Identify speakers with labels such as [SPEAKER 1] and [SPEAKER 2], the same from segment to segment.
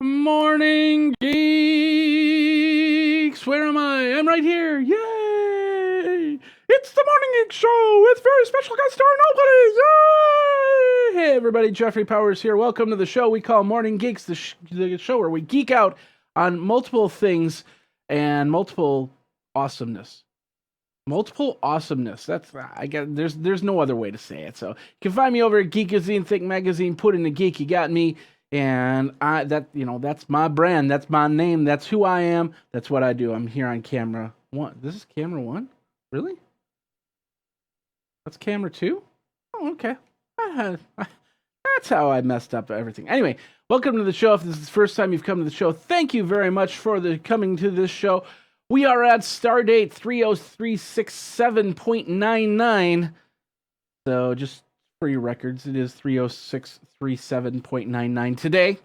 [SPEAKER 1] Morning, Geeks! Where am I? I'm right here! Yay! It's the Morning Geek Show with very special guest star nobody! Yay! Hey everybody, Jeffrey Powers here. Welcome to the show we call Morning Geeks, the show where we geek out on multiple things and multiple awesomeness. Multiple awesomeness. That's there's no other way to say it. So you can find me over at Geekazine, Think Magazine, put in the geek. You got me. And that's my brand, that's my name, that's who I am, that's what I do. I'm here on camera one. This is camera one? Really? That's camera two? Oh, okay. That's how I messed up everything. Anyway, welcome to the show. If this is the first time you've come to the show, thank you very much for coming to this show. We are at Stardate 30367.99. So just for your records, it is 30637.99 today.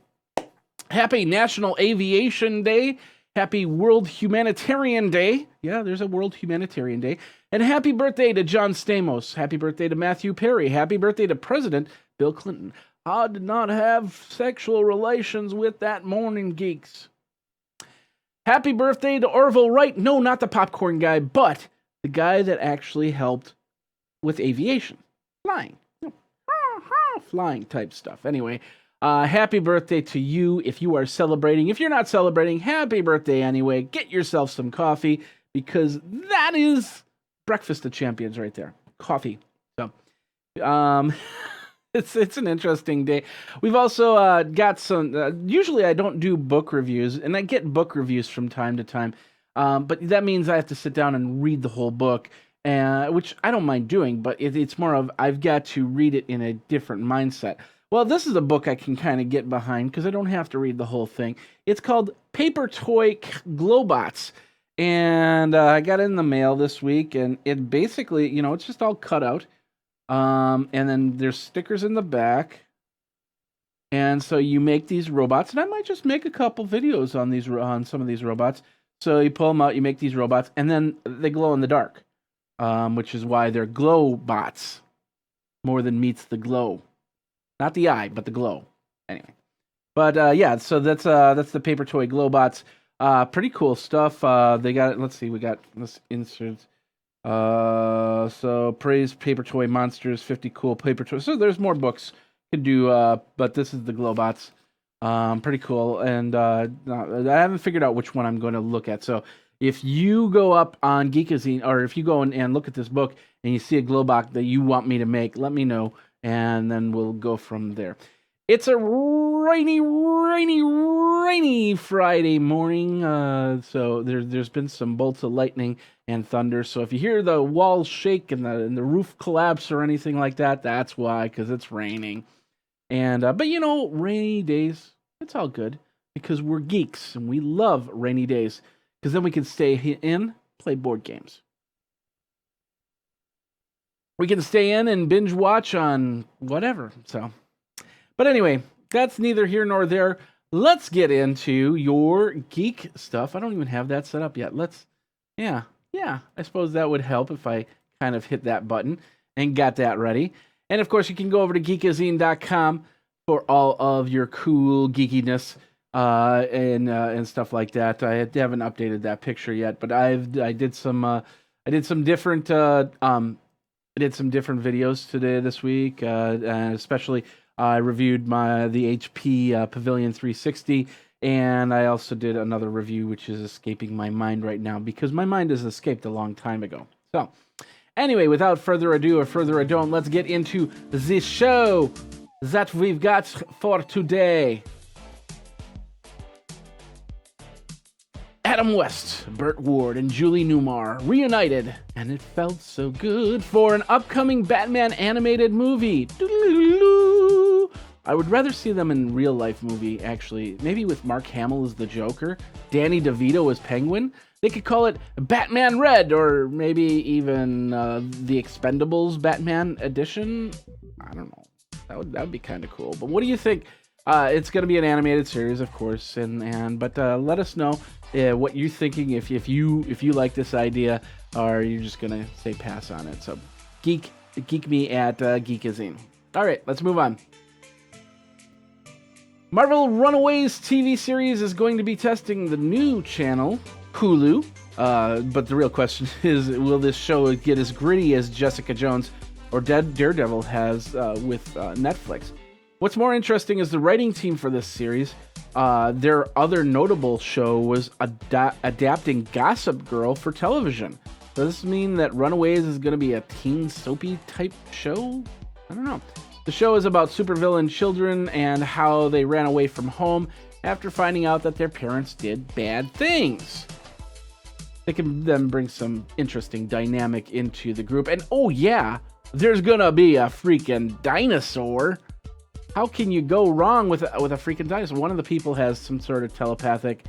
[SPEAKER 1] Happy National Aviation Day. Happy World Humanitarian Day. Yeah, there's a World Humanitarian Day. And happy birthday to John Stamos. Happy birthday to Matthew Perry. Happy birthday to President Bill Clinton. I did not have sexual relations with that Morning Geeks. Happy birthday to Orville Wright. No, not the popcorn guy, but the guy that actually helped with aviation. Flying type stuff. Anyway, happy birthday to you if you are celebrating. If you're not celebrating, happy birthday anyway. Get yourself some coffee because that is breakfast of champions right there. Coffee. So, it's an interesting day. We've also got some. Usually, I don't do book reviews, and I get book reviews from time to time. But that means I have to sit down and read the whole book. Which I don't mind doing, but it's more of I've got to read it in a different mindset. Well, this is a book I can kind of get behind because I don't have to read the whole thing. It's called Paper Toy Globots, and I got it in the mail this week, and it basically, it's just all cut out, and then there's stickers in the back, and so you make these robots, and I might just make a couple videos on some of these robots. So you pull them out, you make these robots, and then they glow in the dark. Which is why they're glow bots more than meets the glow. Not the eye, but the glow. Anyway. But yeah, so that's the Paper Toy Globots. Pretty cool stuff. They got, let's insert. So praise Paper Toy Monsters, 50 cool paper toys. So there's more books you can do, but this is the Globots. Pretty cool. And I haven't figured out which one I'm going to look at. So if you go up on Geekazine, or if you go and look at this book and you see a Globot that you want me to make, let me know, and then we'll go from there. It's a rainy Friday morning, so there's been some bolts of lightning and thunder. So if you hear the walls shake and the roof collapse or anything like that, that's why, because it's raining. And but rainy days, it's all good because we're geeks and we love rainy days. Because then we can stay in, play board games. We can stay in and binge watch on whatever. So, but anyway, that's neither here nor there. Let's get into your geek stuff. I don't even have that set up yet. Yeah. I suppose that would help if I kind of hit that button and got that ready. And of course, you can go over to geekazine.com for all of your cool geekiness. And stuff like that. I haven't updated that picture yet, but I did some different videos today this week, and especially I reviewed the HP Pavilion 360, and I also did another review which is escaping my mind right now because my mind has escaped a long time ago. So anyway, without further ado or further ado, let's get into the show that we've got for today. Adam West Burt Ward and Julie Newmar reunited, and it felt so good for an upcoming Batman animated movie. I would rather see them in real life movie, actually. Maybe with Mark Hamill as the Joker, Danny DeVito as Penguin. They could call it Batman Red, or maybe even the Expendables Batman edition. I don't know. That would be kind of cool. But what do you think? It's going to be an animated series, of course, but let us know what you're thinking if you like this idea, or you're just going to say pass on it. So geek me at Geekazine. All right, let's move on. Marvel Runaways TV series is going to be testing the new channel, Hulu. But the real question is, will this show get as gritty as Jessica Jones or Daredevil has with Netflix? What's more interesting is the writing team for this series. Their other notable show was adapting Gossip Girl for television. Does this mean that Runaways is going to be a teen soapy type show? I don't know. The show is about supervillain children and how they ran away from home after finding out that their parents did bad things. They can then bring some interesting dynamic into the group. And oh yeah, there's gonna be a freaking dinosaur. How can you go wrong with a freaking dinosaur? One of the people has some sort of telepathic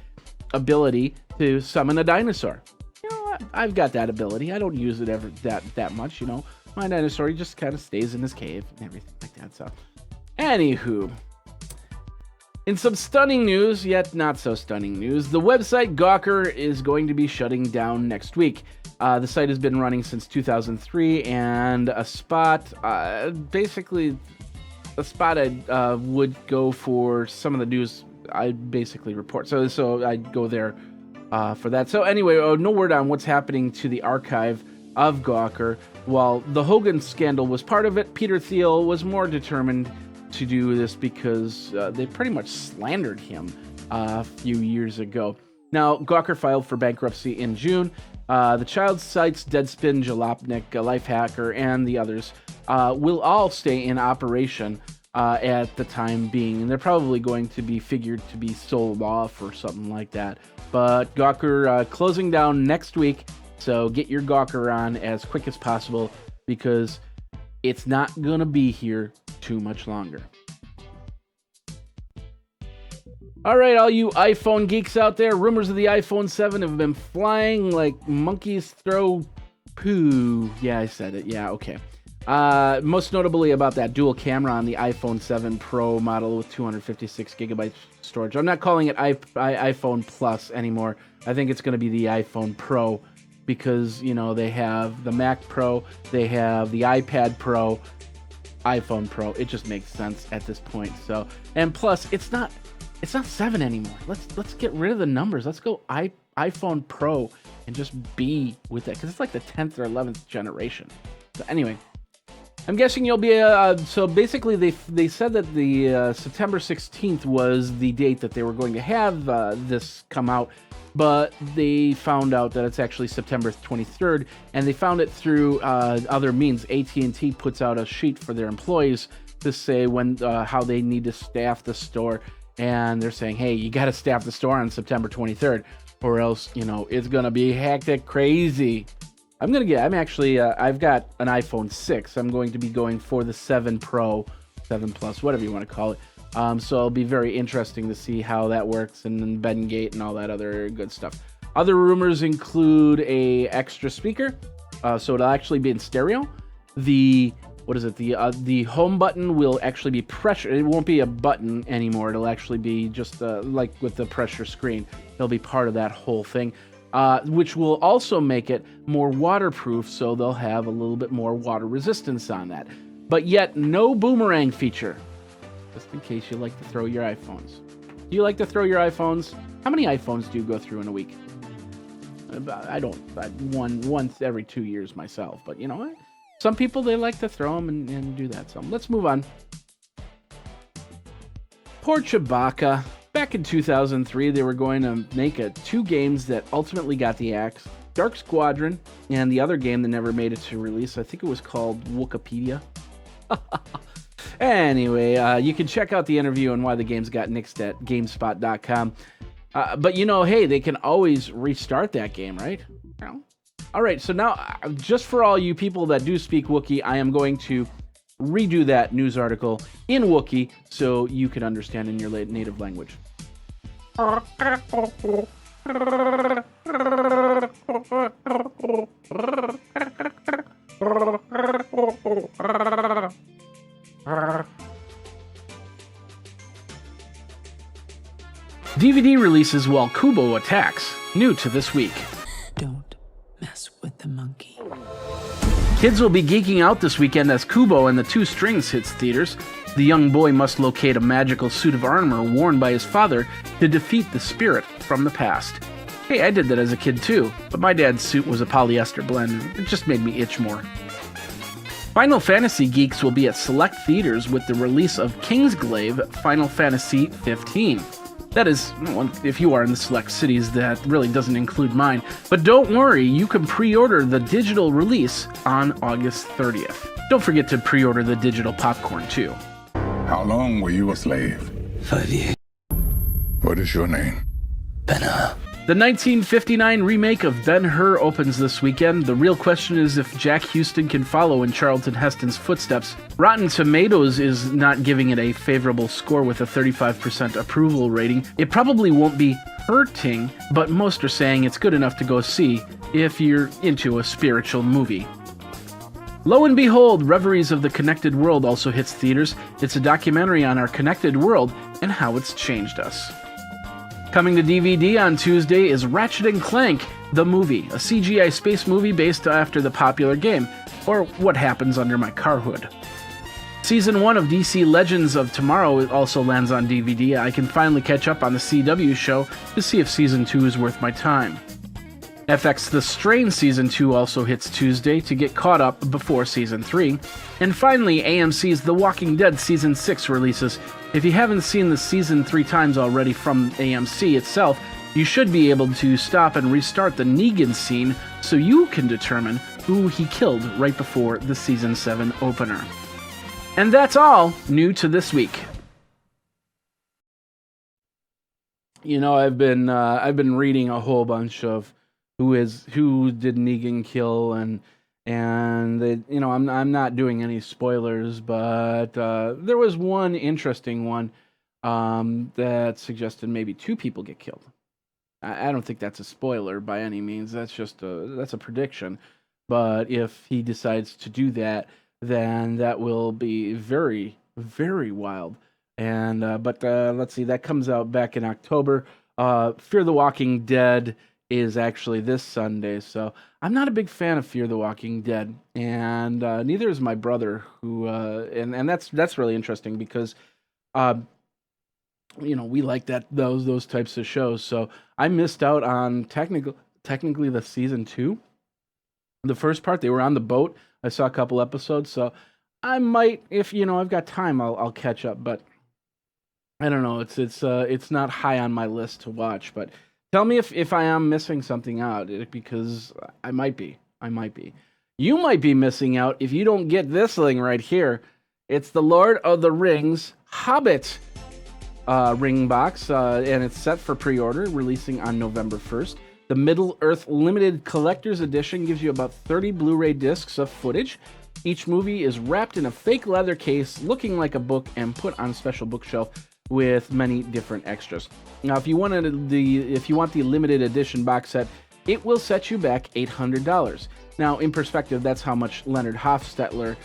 [SPEAKER 1] ability to summon a dinosaur. You know what? I've got that ability. I don't use it ever that much, you know. My dinosaur, he just kind of stays in his cave and everything like that. So, anywho, in some stunning news, yet not so stunning news, the website Gawker is going to be shutting down next week. The site has been running since 2003, and a spot I would go for some of the news I basically report. So I'd go there for that. So anyway, no word on what's happening to the archive of Gawker. While the Hogan scandal was part of it, Peter Thiel was more determined to do this because they pretty much slandered him a few years ago. Now, Gawker filed for bankruptcy in June. The child sites Deadspin, Jalopnik, Lifehacker, and the others will all stay in operation at the time being, and they're probably going to be figured to be sold off or something like that. But Gawker closing down next week, so get your Gawker on as quick as possible because it's not going to be here too much longer. All right, all you iPhone geeks out there, rumors of the iPhone 7 have been flying like monkeys throw poo. Yeah, I said it. Yeah, okay. Most notably about that dual camera on the iPhone 7 Pro model with 256 gigabytes storage. I'm not calling it iPhone Plus anymore. I think it's going to be the iPhone Pro because, you know, they have the Mac Pro, they have the iPad Pro, iPhone Pro. It just makes sense at this point. So, and plus, it's not 7 anymore. Let's get rid of the numbers. Let's go iPhone Pro and just be with it because it's like the 10th or 11th generation. So anyway, I'm guessing you'll be so basically they said that the September 16th was the date that they were going to have this come out, but they found out that it's actually September 23rd, and they found it through other means. AT&T puts out a sheet for their employees to say when how they need to staff the store, and they're saying, hey, you got to staff the store on September 23rd, or else, you know, it's gonna be hectic crazy. I've got an iPhone 6. I'm going to be going for the 7 Pro, 7 Plus, whatever you want to call it. So it'll be very interesting to see how that works, and then Bengate and all that other good stuff. Other rumors include a extra speaker, so it'll actually be in stereo. The home button will actually be pressure. It won't be a button anymore. It'll actually be just like with the pressure screen. It'll be part of that whole thing. Which will also make it more waterproof, so they'll have a little bit more water resistance on that. But yet, no boomerang feature, just in case you like to throw your iPhones. Do you like to throw your iPhones? How many iPhones do you go through in a week? I don't. Once every 2 years myself, but you know what? Some people, they like to throw them and do that. So let's move on. Poor Chewbacca. Back in 2003, they were going to make 2 games that ultimately got the axe. Dark Squadron and the other game that never made it to release. I think it was called Wikipedia. Anyway, you can check out the interview on why the games got nixed at GameSpot.com. But you know, hey, they can always restart that game, right? You know? All right, so now, just for all you people that do speak Wookiee, I am going to redo that news article in Wookiee so you can understand in your native language. DVD releases while Kubo attacks. New to this week.
[SPEAKER 2] Don't mess with the monkey.
[SPEAKER 1] Kids will be geeking out this weekend as Kubo and the Two Strings hits theaters. The young boy must locate a magical suit of armor worn by his father to defeat the spirit from the past. Hey, I did that as a kid too, but my dad's suit was a polyester blend. It just made me itch more. Final Fantasy geeks will be at select theaters with the release of Kingsglaive Final Fantasy 15. That is, if you are in the select cities, that really doesn't include mine. But don't worry, you can pre-order the digital release on August 30th. Don't forget to pre-order the digital popcorn too.
[SPEAKER 2] How long were you a slave?
[SPEAKER 3] 5 years.
[SPEAKER 2] What is your name?
[SPEAKER 3] Ben-Hur.
[SPEAKER 1] The 1959 remake of Ben-Hur opens this weekend. The real question is if Jack Houston can follow in Charlton Heston's footsteps. Rotten Tomatoes is not giving it a favorable score with a 35% approval rating. It probably won't be hurting, but most are saying it's good enough to go see if you're into a spiritual movie. Lo and behold, Reveries of the Connected World also hits theaters. It's a documentary on our connected world and how it's changed us. Coming to DVD on Tuesday is Ratchet and Clank, the movie, a CGI space movie based after the popular game, or What Happens Under My Car Hood. Season 1 of DC Legends of Tomorrow also lands on DVD. I can finally catch up on the CW show to see if Season 2 is worth my time. FX The Strain Season 2 also hits Tuesday to get caught up before Season 3. And finally, AMC's The Walking Dead Season 6 releases. If you haven't seen the season 3 times already from AMC itself, you should be able to stop and restart the Negan scene so you can determine who he killed right before the Season 7 opener. And that's all new to this week. You know, I've been reading a whole bunch of who did Negan kill, and they, you know, I'm not doing any spoilers, but there was one interesting one that suggested maybe 2 people get killed. I don't think that's a spoiler by any means. That's just that's a prediction. But if he decides to do that, then that will be very, very wild. And but let's see, that comes out back in October. Fear the Walking Dead is actually this Sunday, so I'm not a big fan of Fear the Walking Dead, and neither is my brother, who and that's really interesting because you know, we like those types of shows. So I missed out on technically the season 2. The first part, they were on the boat. I saw a couple episodes, so I might, if you know, I've got time, I'll catch up, but I don't know, it's not high on my list to watch, but tell me if I am missing something out, because I might be. You might be missing out if you don't get this thing right here. It's the Lord of the Rings Hobbit ring box, and it's set for pre-order, releasing on November 1st. The Middle-earth Limited Collector's Edition gives you about 30 Blu-ray discs of footage. Each movie is wrapped in a fake leather case, looking like a book, and put on a special bookshelf with many different extras. Now, if you want the limited edition box set, it will set you back $800. Now, in perspective, that's how much Leonard Hofstadter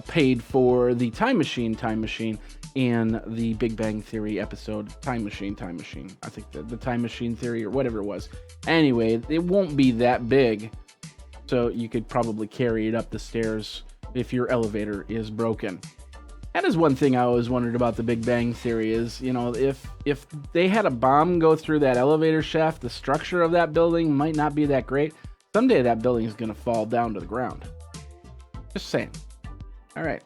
[SPEAKER 1] paid for the Time Machine in the Big Bang Theory episode Time Machine. I think the Time Machine Theory or whatever it was. Anyway, it won't be that big, so you could probably carry it up the stairs if your elevator is broken. That is one thing I always wondered about the Big Bang Theory is, you know, if they had a bomb go through that elevator shaft, the structure of that building might not be that great. Someday that building is going to fall down to the ground. Just saying. All right.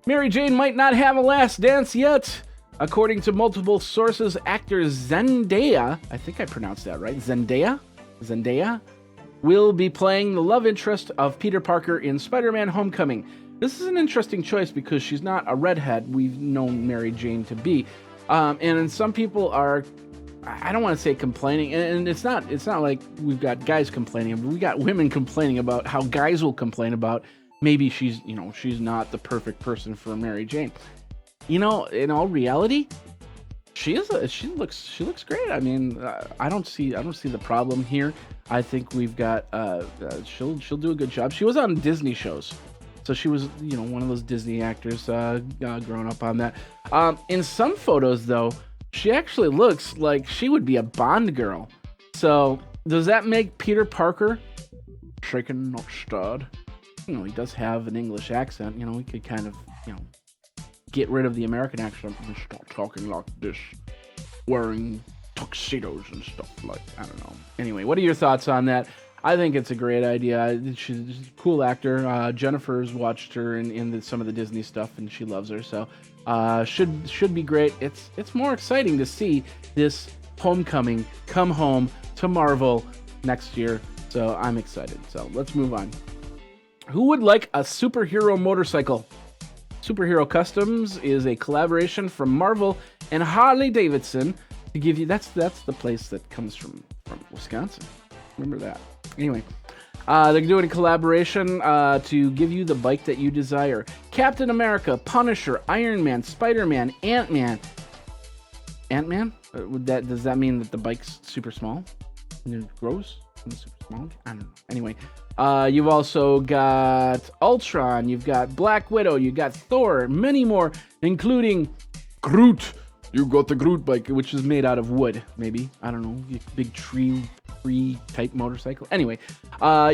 [SPEAKER 1] Mary Jane might not have a last dance yet. According to multiple sources, actor Zendaya, I think I pronounced that right, Zendaya, will be playing the love interest of Peter Parker in Spider-Man Homecoming. This is an interesting choice because she's not a redhead we've known Mary Jane to be. And some people are, I don't want to say complaining, and it's not like we've got guys complaining, but we got women complaining about how guys will complain about maybe she's not the perfect person for Mary Jane. You know, in all reality, she looks great. I mean, I don't see the problem here. I think we've got she'll do a good job. She was on Disney shows, so she was, you know, one of those Disney actors growing up on that. In some photos, though, she actually looks like she would be a Bond girl. So does that make Peter Parker shaken, not stirred? he does have an English accent. We could kind of, get rid of the American accent and start talking like this, wearing tuxedos and stuff like, I don't know. Anyway, what are your thoughts on that? I think it's a great idea. She's a cool actor. Jennifer's watched her in some of the Disney stuff, and she loves her. So should be great. It's more exciting to see this homecoming come home to Marvel next year. So I'm excited. So let's move on. Who would like a superhero motorcycle? Superhero Customs is a collaboration from Marvel and Harley-Davidson to give you. That's the place that comes from Wisconsin. Remember that. Anyway, they're doing a collaboration to give you the bike that you desire. Captain America, Punisher, Iron Man, Spider-Man, Ant-Man. Ant-Man? Does that mean that the bike's super small? And it grows? Super small? I don't know. Anyway, you've also got Ultron, you've got Black Widow, you've got Thor, many more, including Groot. You got the Groot bike, which is made out of wood, maybe. I don't know. Big tree type motorcycle. Anyway,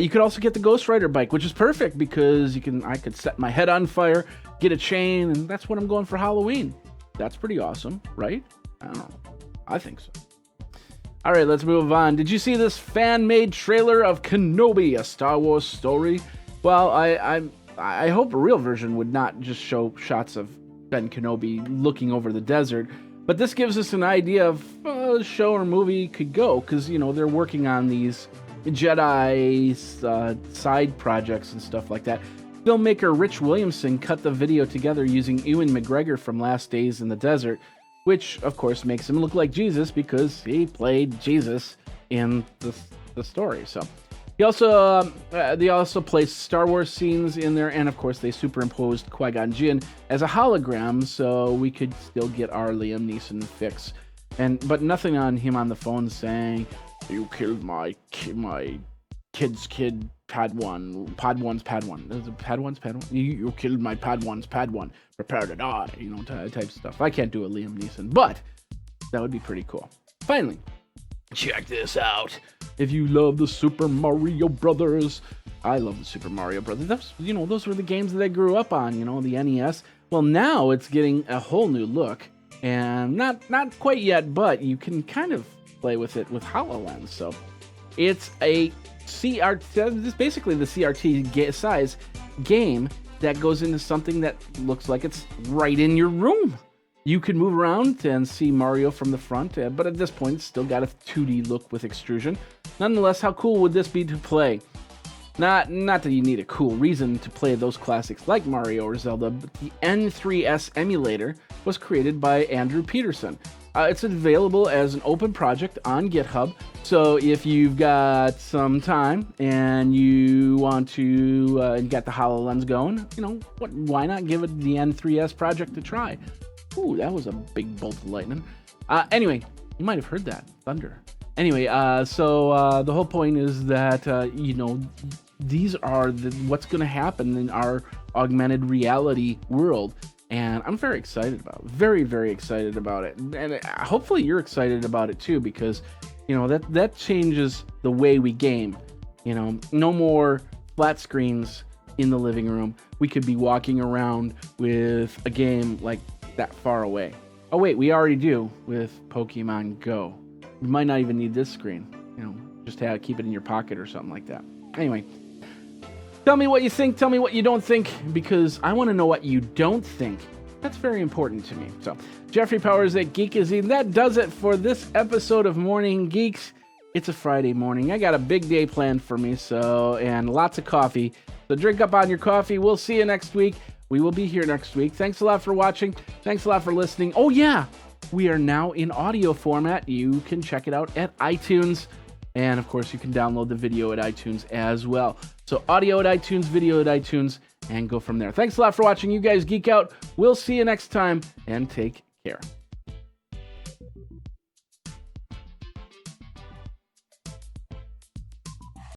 [SPEAKER 1] you could also get the Ghost Rider bike, which is perfect because I could set my head on fire, get a chain, and that's what I'm going for Halloween. That's pretty awesome, right? I don't know. I think so. All right, let's move on. Did you see this fan-made trailer of Kenobi, a Star Wars story? Well, I hope a real version would not just show shots of Ben Kenobi looking over the desert, but this gives us an idea of a show or movie could go, because, they're working on these Jedi side projects and stuff like that. Filmmaker Rich Williamson cut the video together using Ewan McGregor from Last Days in the Desert, which, of course, makes him look like Jesus because he played Jesus in the story. So they also placed Star Wars scenes in there, and of course they superimposed Qui-Gon Jinn as a hologram, so we could still get our Liam Neeson fix. But nothing on him on the phone saying, "You killed my kid's kid, Padawan's Padawan. Is it Padawan's Padawan? You killed my Padawan's Padawan. Prepare to die." Type stuff. I can't do a Liam Neeson, but that would be pretty cool. Finally, check this out. If you love the Super Mario Brothers, I love the Super Mario Brothers. Those were the games that I grew up on. The NES. Well, now it's getting a whole new look, and not quite yet, but you can kind of play with it with HoloLens. So it's a CRT. This is basically the CRT size game that goes into something that looks like it's right in your room. You can move around and see Mario from the front, but at this point, it's still got a 2D look with extrusion. Nonetheless, how cool would this be to play? Not that you need a cool reason to play those classics like Mario or Zelda, but the N3S emulator was created by Andrew Peterson. It's available as an open project on GitHub, so if you've got some time and you want to get the HoloLens going, why not give it the N3S project a try? Ooh, that was a big bolt of lightning. Anyway, you might have heard that. Thunder. Anyway, so the whole point is that, these are what's going to happen in our augmented reality world. And I'm very excited about it. Very, very excited about it. And hopefully you're excited about it too, because, that changes the way we game. No more flat screens in the living room. We could be walking around with a game like that far away. Oh wait, we already do with Pokemon Go. You might not even need this screen. Just keep it in your pocket or something like that. Anyway, tell me what you think. Tell me what you don't think, because I want to know what you don't think. That's very important to me. So, Jeffrey Powers at Geekazine. That does it for this episode of Morning Geeks. It's a Friday morning. I got a big day planned for me, and lots of coffee. So drink up on your coffee. We'll see you next week. We will be here next week. Thanks a lot for watching. Thanks a lot for listening. Oh yeah, we are now in audio format. You can check it out at iTunes. And of course, you can download the video at iTunes as well. So audio at iTunes, video at iTunes, and go from there. Thanks a lot for watching. You guys geek out. We'll see you next time, and take care.